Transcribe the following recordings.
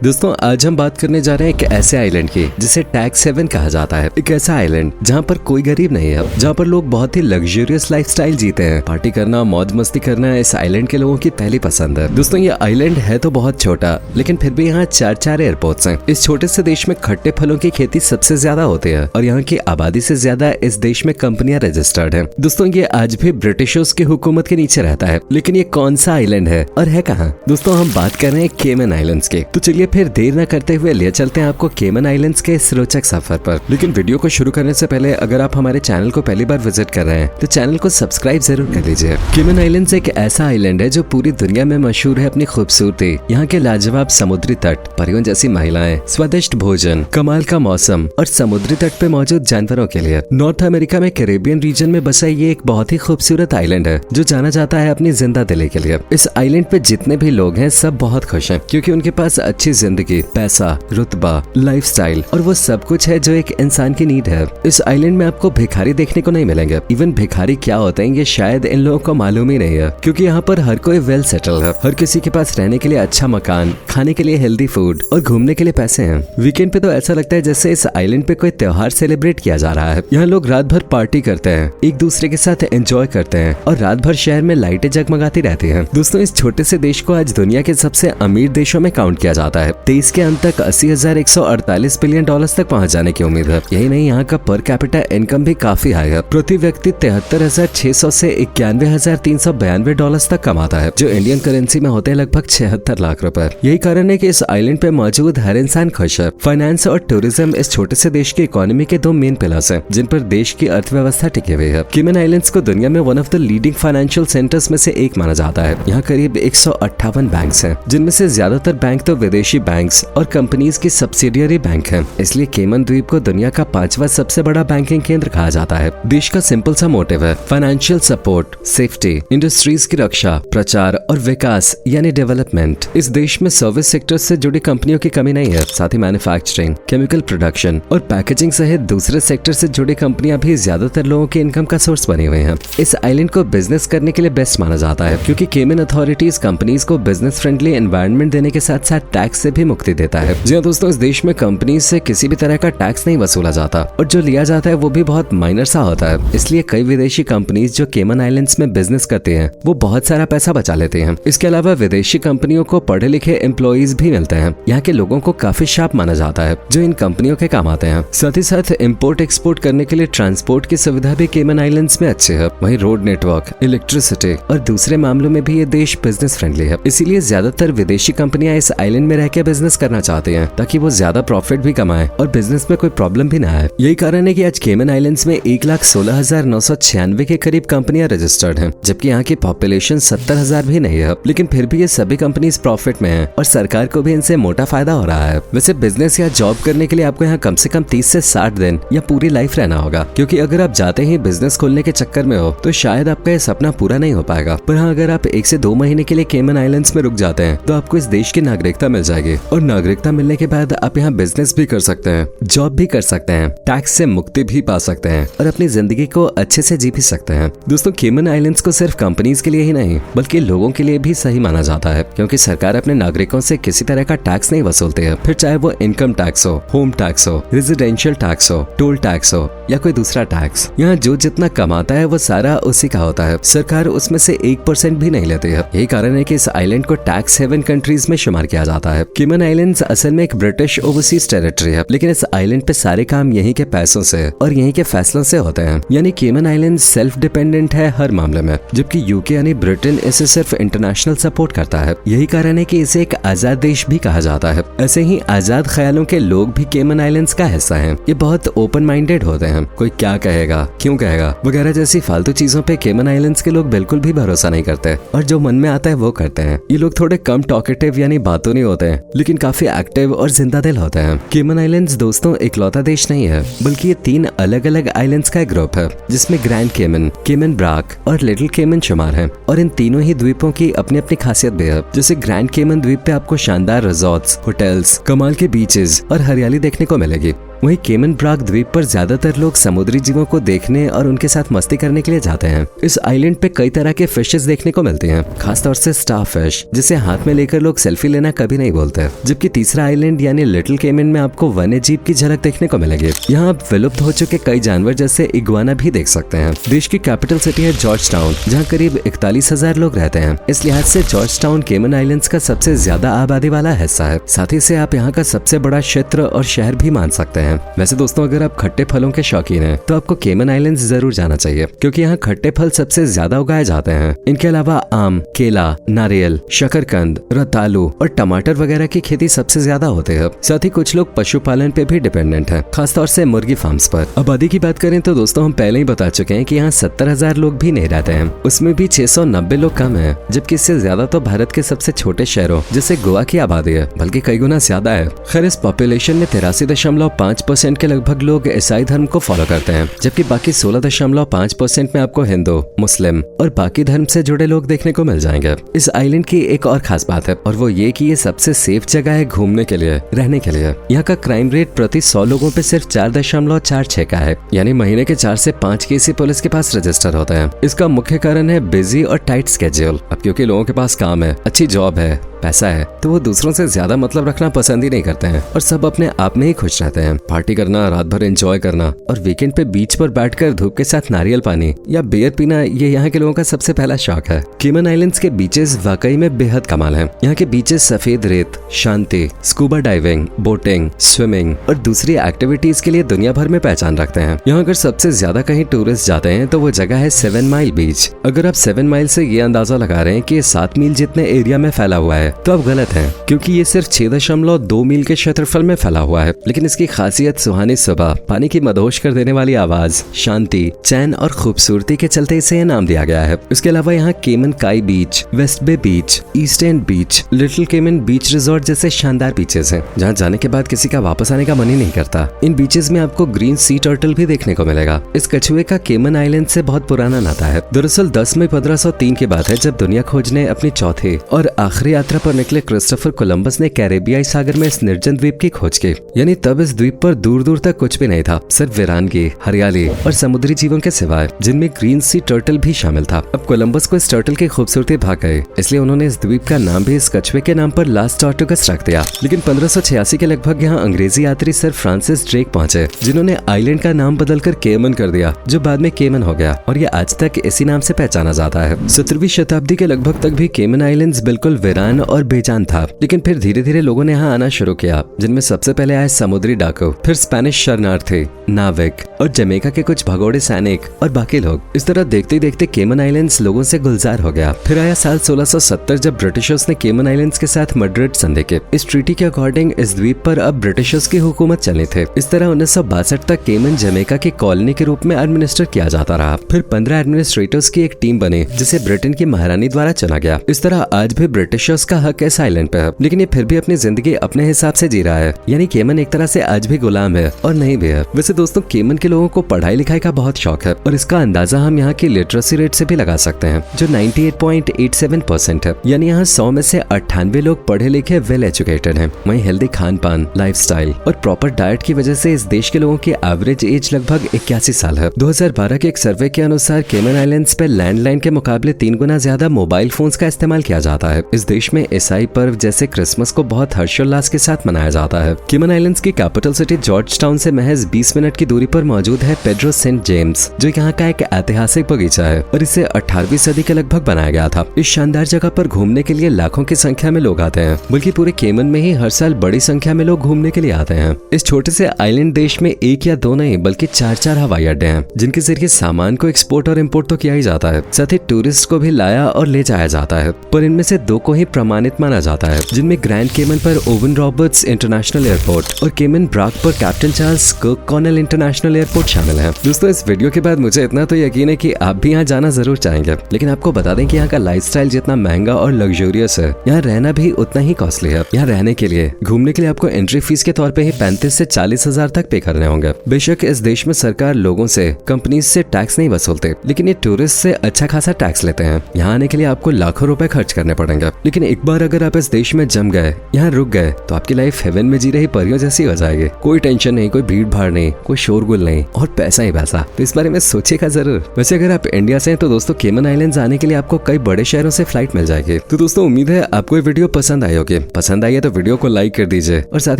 दोस्तों आज हम बात करने जा रहे हैं एक ऐसे आइलैंड की जिसे टैक्स हेवन कहा जाता है। एक ऐसा आइलैंड जहाँ पर कोई गरीब नहीं है, जहाँ पर लोग बहुत ही लग्जरियस लाइफस्टाइल जीते हैं। पार्टी करना, मौज मस्ती करना इस आइलैंड के लोगों की पहली पसंद है। दोस्तों ये आइलैंड है तो बहुत छोटा, लेकिन फिर भी यहाँ चार एयरपोर्ट्स हैं। इस छोटे से देश में खट्टे फलों की खेती सबसे ज्यादा होती है और यहाँ की आबादी से ज्यादा इस देश में कंपनियां रजिस्टर्ड हैं। दोस्तों ये आज भी ब्रिटिशर्स की हुकूमत के नीचे रहता है, लेकिन ये कौन सा आइलैंड है और है कहाँ? दोस्तों हम बात कर रहे हैं केमन आइलैंड्स के। तो चलिए फिर देर न करते हुए ले चलते हैं आपको केमन आइलैंड्स के इस रोचक सफर पर। लेकिन वीडियो को शुरू करने से पहले अगर आप हमारे चैनल को पहली बार विजिट कर रहे हैं तो चैनल को सब्सक्राइब जरूर कर लीजिए। केमन आइलैंड्स एक ऐसा आइलैंड है जो पूरी दुनिया में मशहूर है अपनी खूबसूरती, यहाँ के लाजवाब समुद्री तट, परियों जैसी महिलाएं, स्वादिष्ट भोजन, कमाल का मौसम और समुद्री तट पे मौजूद जानवरों के लिए। नॉर्थ अमेरिका में कैरेबियन रीजन में बसा ये एक बहुत ही खूबसूरत आइलैंड है जो जाना जाता है अपनी जिंदा दिली के लिए। इस आइलैंड पे जितने भी लोग हैं सब बहुत खुश हैं क्योंकि उनके पास अच्छी जिंदगी, पैसा, रुतबा, लाइफस्टाइल और वो सब कुछ है जो एक इंसान की नीड है। इस आइलैंड में आपको भिखारी देखने को नहीं मिलेंगे। इवन भिखारी क्या होते हैं ये शायद इन लोगों को मालूम ही नहीं है, क्योंकि यहाँ पर हर कोई वेल सेटल है। हर किसी के पास रहने के लिए अच्छा मकान, खाने के लिए हेल्दी फूड और घूमने के लिए पैसे हैं। वीकेंड पे तो ऐसा लगता है जैसे इस आइलैंड पे कोई त्योहार सेलिब्रेट किया जा रहा है। यहाँ लोग रात भर पार्टी करते हैं, एक दूसरे के साथ एंजॉय करते हैं और रात भर शहर में लाइटें जगमगाती रहती हैं। दोस्तों इस छोटे से देश को आज दुनिया के सबसे अमीर देशों में काउंट किया जाता है। 23 के अंत तक 80,148 बिलियन डॉलर्स तक पहुंच जाने की उम्मीद है। यही नहीं, यहाँ का पर कैपिटा इनकम भी काफी हाई है। प्रति व्यक्ति 73,600 से 91,392 डॉलर्स तक कमाता है, जो इंडियन करेंसी में होते हैं लगभग 76 लाख रुपए। यही कारण है कि इस आइलैंड पे मौजूद हर इंसान खुश है। फाइनेंस और टूरिज्म इस छोटे से देश की इकोनॉमी के दो मेन पिलर्स हैं, जिन पर देश की अर्थव्यवस्था टिकी हुई है। केमन आइलैंड्स को दुनिया में one of the leading financial centres में से एक माना जाता है। यहाँ करीब 158 बैंक्स हैं, जिनमें से ज्यादातर बैंक तो विदेशी बैंक्स और कंपनीज की सब्सिडियरी बैंक हैं। इसलिए केमन द्वीप को दुनिया का 5वां सबसे बड़ा बैंकिंग केंद्र कहा जाता है। देश का सिंपल सा मोटिव है फाइनेंशियल सपोर्ट, सेफ्टी, इंडस्ट्रीज की रक्षा, प्रचार और विकास यानी डेवलपमेंट। इस देश में सर्विस सेक्टर से जुड़ी कंपनियों की कमी नहीं है। साथ ही मैन्युफैक्चरिंग, केमिकल प्रोडक्शन और पैकेजिंग सहित दूसरे सेक्टर से जुड़ी कंपनियां भी ज्यादातर लोगों के इनकम का सोर्स बनी हुई हैं। इस आइलैंड को बिजनेस करने के लिए बेस्ट माना जाता है, क्योंकि केमन अथॉरिटीज कंपनीज को बिजनेस फ्रेंडली एनवायरनमेंट देने के साथ साथ टैक्स से भी मुक्ति देता है। जी हाँ दोस्तों, इस देश में कंपनीज से किसी भी तरह का टैक्स नहीं वसूला जाता और जो लिया जाता है वो भी बहुत माइनर सा होता है। इसलिए कई विदेशी कंपनीज जो केमन आइलैंड्स में बिजनेस करती हैं वो बहुत सारा पैसा बचा लेते हैं। इसके अलावा विदेशी कंपनियों को पढ़े लिखे एम्प्लॉइज भी मिलते हैं। यहाँ के लोगों को काफी शार्प माना जाता है जो इन कंपनियों के काम आते हैं। साथ ही साथ इम्पोर्ट एक्सपोर्ट करने के लिए ट्रांसपोर्ट की सुविधा भी केमन आइलैंड्स में अच्छी है। वहीं रोड नेटवर्क, इलेक्ट्रिसिटी और दूसरे मामलों में भी ये देश बिजनेस फ्रेंडली है। इसीलिए ज्यादातर विदेशी कंपनियां इस आइलैंड में रहकर बिजनेस करना चाहते हैं ताकि वो ज्यादा प्रॉफिट भी कमाए और बिजनेस में कोई प्रॉब्लम भी ना आए। यही कारण है कि आज केमन आइलैंड्स में 1,16,996 के करीब कंपनियां रजिस्टर्ड हैं, जबकि यहाँ की पॉपुलेशन 70,000 भी नहीं है। लेकिन फिर भी ये सभी कंपनीज प्रॉफिट में हैं और सरकार को भी इनसे मोटा फायदा हो रहा है। वैसे बिजनेस या जॉब करने के लिए आपको यहाँ कम से कम 30 से 60 दिन या पूरी लाइफ रहना होगा, क्योंकि अगर आप जाते ही बिजनेस खोलने के चक्कर में हो तो शायद आपका ये सपना पूरा नहीं हो पाएगा। पर हाँ, अगर आप 1 से 2 महीने के लिए केमन आइलैंड्स में रुक जाते हैं तो आपको इस देश की नागरिकता मिल जाएगी और नागरिकता मिलने के बाद आप यहाँ बिजनेस भी कर सकते हैं, जॉब भी कर सकते हैं, टैक्स से मुक्ति भी पा सकते हैं और अपनी जिंदगी को अच्छे से जी भी सकते हैं। दोस्तों केमन आइलैंड्स को सिर्फ कंपनीज के लिए ही नहीं बल्कि लोगों के लिए भी सही माना जाता है, क्योंकि सरकार अपने नागरिकों से किसी तरह का टैक्स नहीं वसूलती है, फिर चाहे वो इनकम टैक्स हो, होम टैक्स हो, रेजिडेंशियल टैक्स हो, टोल टैक्स हो या कोई दूसरा टैक्स। यहाँ जो जितना कमाता है वो सारा उसी का होता है। सरकार उसमें से 1% भी नहीं लेती है। यही कारण है कि इस आइलैंड को टैक्स हेवन कंट्रीज में शुमार किया जाता है। केमन आइलैंड्स असल में एक ब्रिटिश ओवरसीज टेरिटरी है, लेकिन इस आइलैंड पे सारे काम यहीं के पैसों से और यहीं के फैसलों से होते हैं। यानी केमन आइलैंड सेल्फ डिपेंडेंट है हर मामले में, जबकि यूके यानी ब्रिटेन इसे सिर्फ इंटरनेशनल सपोर्ट करता है। यही कारण है कि इसे एक आजाद देश भी कहा जाता है। ऐसे ही आजाद ख्यालों के लोग भी केमन आइलैंड्स का हिस्सा हैं। ये बहुत ओपन माइंडेड होते हैं। कोई क्या कहेगा, क्यों कहेगा वगैरह जैसी फालतू चीजों पे केमन आइलैंड्स के लोग बिल्कुल भी भरोसा नहीं करते और जो मन में आता है वो करते हैं। ये लोग थोड़े कम टॉकेटिव यानी बातों नहीं होते हैं, लेकिन काफी एक्टिव और जिंदा दिल होते हैं। केमन आइलैंड्स दोस्तों इकलौता देश नहीं है, बल्कि ये 3 अलग अलग आइलैंड्स का एक ग्रुप है, जिसमें ग्रैंड केमन, केमन ब्राक और लिटिल केमन शुमार हैं। और इन तीनों ही द्वीपों की अपनी अपनी खासियत भी है। जैसे ग्रैंड केमन द्वीप पे आपको शानदार रिजॉर्ट्स, होटल्स, कमाल के बीचेस और हरियाली देखने को मिलेगी। वहीं केमन ब्राक द्वीप पर ज्यादातर लोग समुद्री जीवों को देखने और उनके साथ मस्ती करने के लिए जाते हैं। इस आइलैंड पे कई तरह के फिशेस देखने को मिलती हैं, खासतौर से स्टार फिश, जिसे हाथ में लेकर लोग सेल्फी लेना कभी नहीं बोलते। जबकि तीसरा आइलैंड यानी लिटिल केमन में आपको वन्य जीव की झलक देखने को मिलेगी। यहाँ आप विलुप्त हो चुके कई जानवर जैसे इग्वाना भी देख सकते हैं। देश की कैपिटल सिटी है जॉर्ज टाउन, जहाँ करीब 41,000 लोग रहते हैं। इस लिहाज से जॉर्ज टाउन केमन आइलैंड्स का सबसे ज्यादा आबादी वाला हिस्सा है। साथ ही से आप यहाँ का सबसे बड़ा क्षेत्र और शहर भी मान सकते हैं। वैसे दोस्तों, अगर आप खट्टे फलों के शौकीन हैं, तो आपको केमन आइलैंड्स जरूर जाना चाहिए, क्योंकि यहाँ खट्टे फल सबसे ज्यादा उगाए जाते हैं। इनके अलावा आम, केला, नारियल, शकरकंद, रतालू और टमाटर वगैरह की खेती सबसे ज्यादा होते हैं। साथ ही कुछ लोग पशुपालन पे भी डिपेंडेंट हैं, खासतौर से मुर्गी फार्म्स पर। आबादी की बात करें तो दोस्तों, हम पहले ही बता चुके हैं कि यहाँ 70,000 लोग भी नहीं रहते हैं। उसमें भी 690 लोग कम हैं, जबकि इससे ज्यादा तो भारत के सबसे छोटे शहरों जैसे गोवा की आबादी है, बल्कि कई गुना ज्यादा है। खैर, इस पॉपुलेशन में 83.5% के लगभग लोग ईसाई धर्म को फॉलो करते हैं, जबकि बाकी 16.5% में आपको हिंदू, मुस्लिम और बाकी धर्म से जुड़े लोग देखने को मिल जाएंगे। इस आइलैंड की एक और खास बात है, और वो ये कि ये सबसे सेफ जगह है घूमने के लिए, रहने के लिए। यहाँ का क्राइम रेट प्रति 100 लोगों पे सिर्फ 4.46 का है, यानी महीने के 4 से 5 केस ही पुलिस के पास रजिस्टर होते हैं। इसका मुख्य कारण है बिजी और टाइट स्केड्यूल। अब क्योंकि लोगों के पास काम है, अच्छी जॉब है, पैसा है, तो वो दूसरों से ज्यादा मतलब रखना पसंद ही नहीं करते हैं और सब अपने आप में ही खुश रहते हैं। पार्टी करना, रात भर एंजॉय करना और वीकेंड पे बीच पर बैठकर धूप के साथ नारियल पानी या बियर पीना, ये यहाँ के लोगों का सबसे पहला शौक है। केमन आइलैंड्स के बीचेस वाकई में बेहद कमाल हैं। यहाँ के बीचेस सफेद रेत, शांति, स्कूबा डाइविंग, बोटिंग, स्विमिंग और दूसरी एक्टिविटीज के लिए दुनिया भर में पहचान रखते हैं। यहाँ अगर सबसे ज्यादा कहीं टूरिस्ट जाते हैं तो वो जगह है 7 माइल बीच। अगर आप 7 माइल से ये अंदाजा लगा रहे हैं कि 7 मील जितने एरिया में फैला हुआ है, तो आप गलत हैं, क्योंकि ये सिर्फ 6.2 मील के क्षेत्रफल में फैला हुआ है। लेकिन इसकी खासियत सुहानी सुबह, पानी की मदहोश कर देने वाली आवाज, शांति, चैन और खूबसूरती के चलते इसे यह नाम दिया गया है। इसके अलावा यहाँ Cayman Kai beach, west bay beach, east end beach, little Cayman beach resort जैसे शानदार बीचेस हैं, जहाँ जाने के बाद किसी का वापस आने का मन ही नहीं करता। इन बीचेस में आपको ग्रीन सी टर्टल भी देखने को मिलेगा। इस कछुए का केमन आइलैंड से बहुत पुराना नाता है। दरअसल 10 मई 1503 की बात है, जब दुनिया खोजने अपनी चौथी और आखिरी यात्रा पर निकले क्रिस्टोफर कोलंबस ने कैरेबियाई सागर में इस निर्जन द्वीप की खोज की। यानी तब इस द्वीप पर दूर दूर तक कुछ भी नहीं था, सिर्फ वीरानगी, हरियाली और समुद्री जीवों के सिवाय, जिनमें ग्रीन सी टर्टल भी शामिल था। अब कोलंबस को इस टर्टल की खूबसूरती भाग गई, इसलिए उन्होंने इस द्वीप का नाम भी इस कछुए के नाम पर लास्ट टॉर्टुगस रख दिया। लेकिन 1586 के लगभग यहाँ अंग्रेजी यात्री सर फ्रांसिस ड्रेक पहुंचे, जिन्होंने आइलैंड का नाम बदलकर केमन कर दिया, जो बाद में केमन हो गया और ये आज तक इसी नाम से पहचाना जाता है। 17वीं शताब्दी के लगभग तक भी केमन आइलैंड्स बिल्कुल वीरान और बेजान था, लेकिन फिर धीरे धीरे लोगों ने यहाँ आना शुरू किया, जिनमें सबसे पहले आए समुद्री डाकू, फिर स्पेनिश शरणार्थी, नाविक और जमैका के कुछ भगोड़े सैनिक और बाकी लोग। इस तरह देखते देखते केमन आइलैंड्स लोगों से गुलजार हो गया। फिर आया साल 1670, जब ब्रिटिशर्स ने केमन आइलैंड्स के साथ मैड्रिड संधि की। इस ट्रीटी के अकॉर्डिंग इस द्वीप पर अब ब्रिटिशर्स की हुकूमत चलनी थी। इस तरह 1962 तक केमन जमैका की कॉलोनी के रूप में एडमिनिस्टर किया जाता रहा। फिर 15 एडमिनिस्ट्रेटर्स की एक टीम बनी, जिसे ब्रिटेन की महारानी द्वारा चुना गया। इस तरह आज भी ब्रिटिशर्स का हक इस आइलैंड पे है, लेकिन ये फिर भी अपनी जिंदगी अपने हिसाब से जी रहा है। यानी केमन एक तरह से आज भी गुलाम है और नहीं भी है। वैसे दोस्तों, केमन के लोगों को पढ़ाई लिखाई का बहुत शौक है और इसका अंदाजा हम यहाँ की लिटरेसी रेट से भी लगा सकते हैं, जो 98.87% है। यानी यहाँ 100 में से 98 लोग पढ़े लिखे वेल एजुकेटेड हैं। वहीं हेल्दी खान पान, लाइफस्टाइल और प्रॉपर डाइट की वजह से इस देश के लोगों की एवरेज एज लगभग 81 साल है। 2012 के एक सर्वे के अनुसार केमन आइलैंड्स पे लैंडलाइन के मुकाबले 3 गुना ज्यादा मोबाइल फोन्स का इस्तेमाल किया जाता है। इस देश में ईसाई पर्व जैसे क्रिसमस को बहुत हर्षोल्लास के साथ मनाया जाता है। केमन आइलैंड्स की कैपिटल सिटी जॉर्ज टाउन से महज 20 मिनट की दूरी पर मौजूद है पेड्रो सेंट जेम्स, जो यहाँ का एक ऐतिहासिक बगीचा है और इसे 18वीं सदी के लगभग बनाया गया था। इस शानदार जगह पर घूमने के लिए लाखों की संख्या में लोग आते हैं, बल्कि पूरे केमन में ही हर साल बड़ी संख्या में लोग घूमने के लिए आते हैं। इस छोटे से आइलैंड देश में 1 या 2 नहीं बल्कि 4 हवाई अड्डे हैं, जिनके जरिए सामान को एक्सपोर्ट और इम्पोर्ट तो किया ही जाता है, साथ ही टूरिस्ट को भी लाया और ले जाया जाता है। पर इनमें से 2 को ही प्रमाणित माना जाता है, जिनमें ग्रैंड केमन पर ओवन रॉबर्ट्स इंटरनेशनल एयरपोर्ट और केमन ब्राक पर captain Charles cook Cornell international airport शामिल है। दोस्तों, इस वीडियो के बाद मुझे इतना तो यकीन है कि आप भी यहाँ जाना जरूर चाहेंगे, लेकिन आपको बता दें कि यहाँ का लाइफस्टाइल जितना महंगा और लग्जरियस है, यहाँ रहना भी उतना ही कॉस्टली है। यहाँ रहने के लिए, घूमने के लिए आपको एंट्री फीस के तौर पे ही 35 से 40 हजार तक पे करने होंगे। बेशक इस देश में सरकार लोगों से, कंपनीज से टैक्स नहीं वसूलते, लेकिन ये टूरिस्ट से अच्छा खासा टैक्स लेते हैं। यहाँ आने के लिए आपको लाखों रुपए खर्च करने पड़ेंगे, लेकिन एक बार अगर आप इस देश में जम गए, यहाँ रुक गए, तो आपकी लाइफ हेवन में जी रही परियों जैसी हो जाएगी। कोई कोई टेंशन नहीं, कोई भीड़ भाड़ नहीं, कोई शोरगुल नहीं और पैसा ही पैसा। तो इस बारे में सोचिएगा जरूर। वैसे अगर आप इंडिया से हैं तो दोस्तों केमन आइलैंड्स आने के लिए आपको कई बड़े शहरों से फ्लाइट मिल जाएगी। तो दोस्तों उम्मीद है आपको ये वीडियो पसंद आई होगी। पसंद आई है तो वीडियो को लाइक कर दीजिए और साथ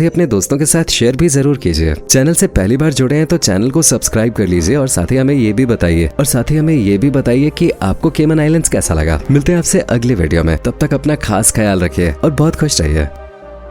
ही अपने दोस्तों के साथ शेयर भी जरूर कीजिए। चैनल से पहली बार जुड़े हैं तो चैनल को सब्सक्राइब कर लीजिए और साथ ही हमें ये भी बताइए कि आपको केमन आइलैंड्स कैसा लगा। मिलते हैं आपसे अगली वीडियो में, तब तक अपना खास ख्याल रखिए और बहुत खुश रहिए।